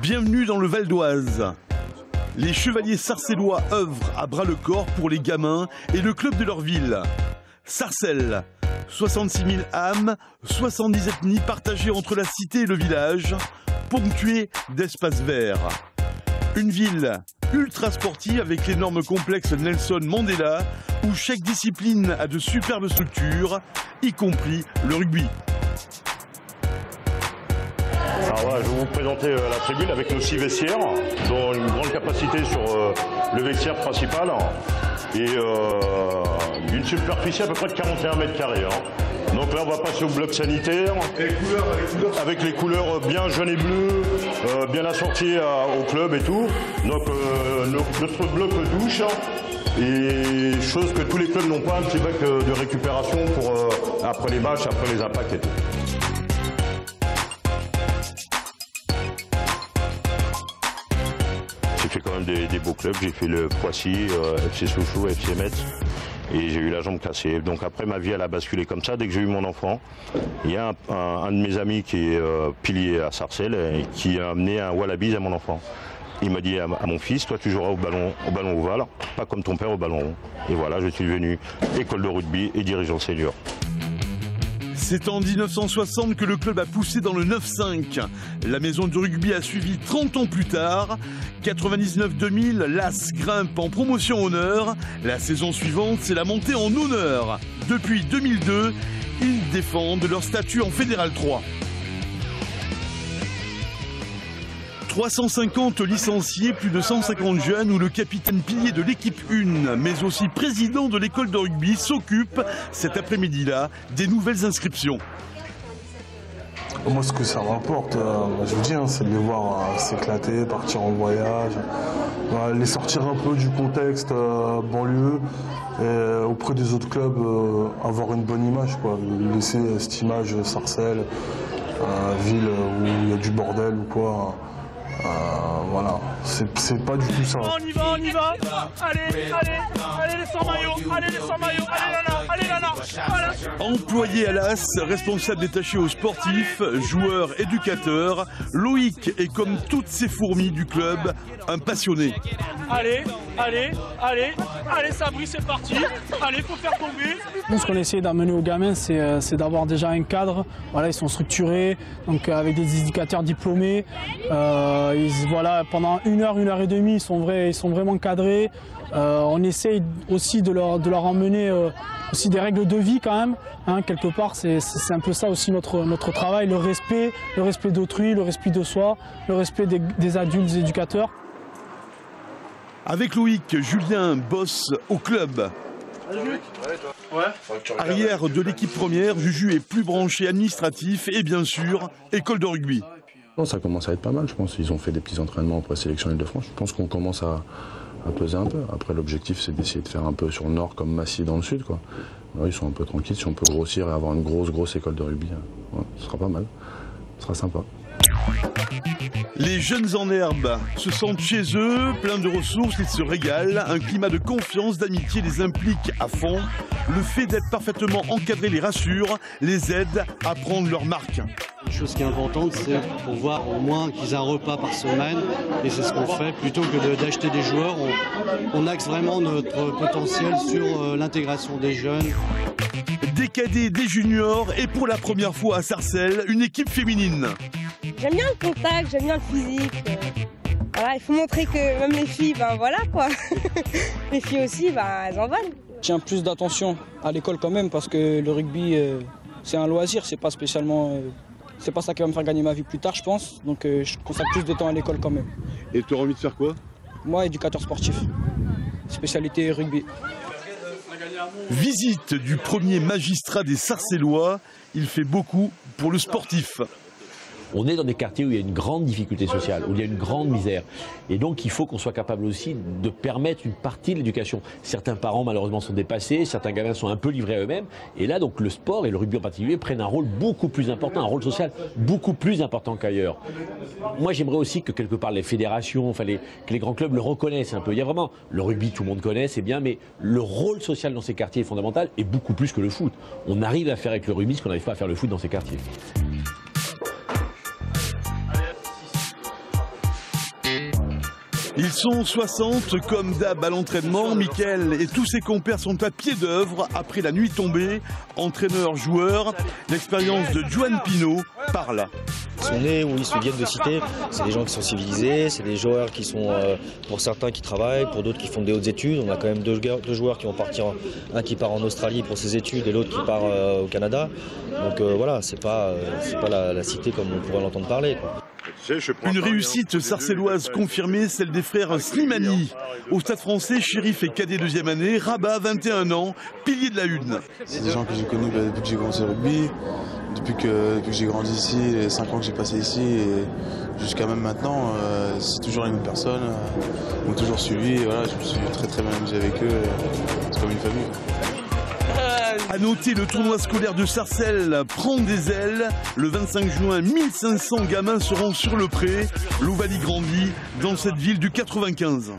Bienvenue dans le Val d'Oise. Les Chevaliers sarcellois œuvrent à bras-le-corps pour les gamins et le club de leur ville. Sarcelles, 66 000 âmes, 70 ethnies partagées entre la cité et le village, ponctuées d'espaces verts. Une ville ultra sportive avec l'énorme complexe Nelson Mandela où chaque discipline a de superbes structures, y compris le rugby. Alors voilà, je vais vous présenter la tribune avec nos 6 vestiaires, dont une grande capacité sur le vestiaire principal et une superficie à peu près de 41 mètres carrés. Donc là, on va passer au bloc sanitaire, avec les couleurs bien jaune et bleu, bien assorties au club et tout. Donc notre bloc douche, et chose que tous les clubs n'ont pas, un petit bac de récupération pour après les matchs, après les impacts et tout. J'ai fait quand même des beaux clubs, j'ai fait le Poissy, FC Sochaux, FC Metz. Et j'ai eu la jambe cassée. Donc après, ma vie, elle a basculé comme ça. Dès que j'ai eu mon enfant, il y a un de mes amis qui est pilier à Sarcelles et qui a amené un wallabies à mon enfant. Il m'a dit à mon fils, toi tu joueras au ballon ovale, pas comme ton père au ballon rond. Et voilà, je suis devenu école de rugby et dirigeant senior. C'est en 1960 que le club a poussé dans le 9-5. La maison du rugby a suivi 30 ans plus tard. 99-2000, l'AS grimpe en promotion honneur. La saison suivante, c'est la montée en honneur. Depuis 2002, ils défendent leur statut en Fédéral 3. 350 licenciés, plus de 150 jeunes où le capitaine pilier de l'équipe 1, mais aussi président de l'école de rugby, s'occupe cet après-midi-là des nouvelles inscriptions. Moi, ce que ça rapporte, je vous dis, c'est de les voir s'éclater, partir en voyage, les sortir un peu du contexte banlieue, et auprès des autres clubs, avoir une bonne image, quoi. Laisser cette image Sarcelles, ville où il y a du bordel ou quoi. Voilà, c'est pas du tout ça. On y va. Allez les sans-maillots, allez Lana. Voilà. Employé à l'AS, responsable détaché aux sportifs, joueurs, éducateurs, Loïc est comme toutes ces fourmis du club, un passionné. Allez, Sabri, c'est parti. Allez, faut faire tomber. Nous, ce qu'on essaie d'amener aux gamins, c'est d'avoir déjà un cadre. Voilà, ils sont structurés, donc avec des éducateurs diplômés. Voilà, pendant 1 heure, 1 heure et demie, ils sont vraiment cadrés. On essaye aussi de leur emmener aussi des règles de vie quand même. Quelque part, c'est un peu ça aussi notre travail, le respect d'autrui, le respect de soi, le respect des adultes éducateurs. Avec Loïc, Julien bosse au club. Arrière de l'équipe première, Juju est plus branché administratif et bien sûr, école de rugby. Non, ça commence à être pas mal, je pense. Ils ont fait des petits entraînements en présélection Île-de-France. Je pense qu'on commence à peser un peu. Après, l'objectif, c'est d'essayer de faire un peu sur le nord comme Massy dans le sud, quoi. Alors, ils sont un peu tranquilles. Si on peut grossir et avoir une grosse école de rugby, ce sera pas mal. Ce sera sympa. Les jeunes en herbe se sentent chez eux, pleins de ressources, ils se régalent. Un climat de confiance, d'amitié les implique à fond. Le fait d'être parfaitement encadré les rassure, les aide à prendre leur marque. Une chose qui est importante, c'est pour voir au moins qu'ils aient un repas par semaine, et c'est ce qu'on fait. Plutôt que d'acheter des joueurs, on axe vraiment notre potentiel sur l'intégration des jeunes. Des cadets, des juniors et pour la première fois à Sarcelles, une équipe féminine. J'aime bien le contact, j'aime bien le physique. Voilà, il faut montrer que même les filles, voilà quoi. Les filles aussi, elles en valent. Je tiens plus d'attention à l'école quand même parce que le rugby, c'est un loisir, c'est pas spécialement... c'est pas ça qui va me faire gagner ma vie plus tard, je pense. Donc je consacre plus de temps à l'école quand même. Et tu as envie de faire quoi? Moi, éducateur sportif. Spécialité rugby. Visite du premier magistrat des Sarcellois. Il fait beaucoup pour le sportif. On est dans des quartiers où il y a une grande difficulté sociale, où il y a une grande misère. Et donc il faut qu'on soit capable aussi de permettre une partie de l'éducation. Certains parents malheureusement sont dépassés, certains gamins sont un peu livrés à eux-mêmes. Et là donc le sport et le rugby en particulier prennent un rôle beaucoup plus important, un rôle social beaucoup plus important qu'ailleurs. Moi j'aimerais aussi que quelque part les fédérations, que les grands clubs le reconnaissent un peu. Il y a vraiment le rugby, tout le monde connaît, c'est bien, mais le rôle social dans ces quartiers est fondamental et beaucoup plus que le foot. On arrive à faire avec le rugby ce qu'on n'arrive pas à faire le foot dans ces quartiers. Ils sont 60 comme d'hab à l'entraînement. Mickaël et tous ses compères sont à pied d'œuvre après la nuit tombée. Entraîneur, joueur, l'expérience de Juan Pino parle. Ils sont nés ou ils se viennent de cité, c'est des gens qui sont civilisés, c'est des joueurs qui sont, pour certains qui travaillent, pour d'autres qui font des hautes études. On a quand même deux joueurs qui vont partir, un qui part en Australie pour ses études et l'autre qui part au Canada. Donc voilà, c'est pas la cité comme on pourrait l'entendre parler, quoi. Une réussite sarcelloise confirmée, celle des frères Slimani. Au Stade Français, Chérif est cadet deuxième année, Rabat 21 ans, pilier de la une. C'est des gens que j'ai connus depuis que j'ai commencé le rugby, depuis que j'ai grandi ici, les 5 ans que j'ai passé ici et jusqu'à même maintenant, c'est toujours les mêmes personnes, m'ont toujours suivi et voilà, je me suis très bien amusé avec eux, c'est comme une famille. A noter, le tournoi scolaire de Sarcelles prend des ailes. Le 25 juin, 1500 gamins seront sur le pré. L'Ovalie grandit dans cette ville du 95.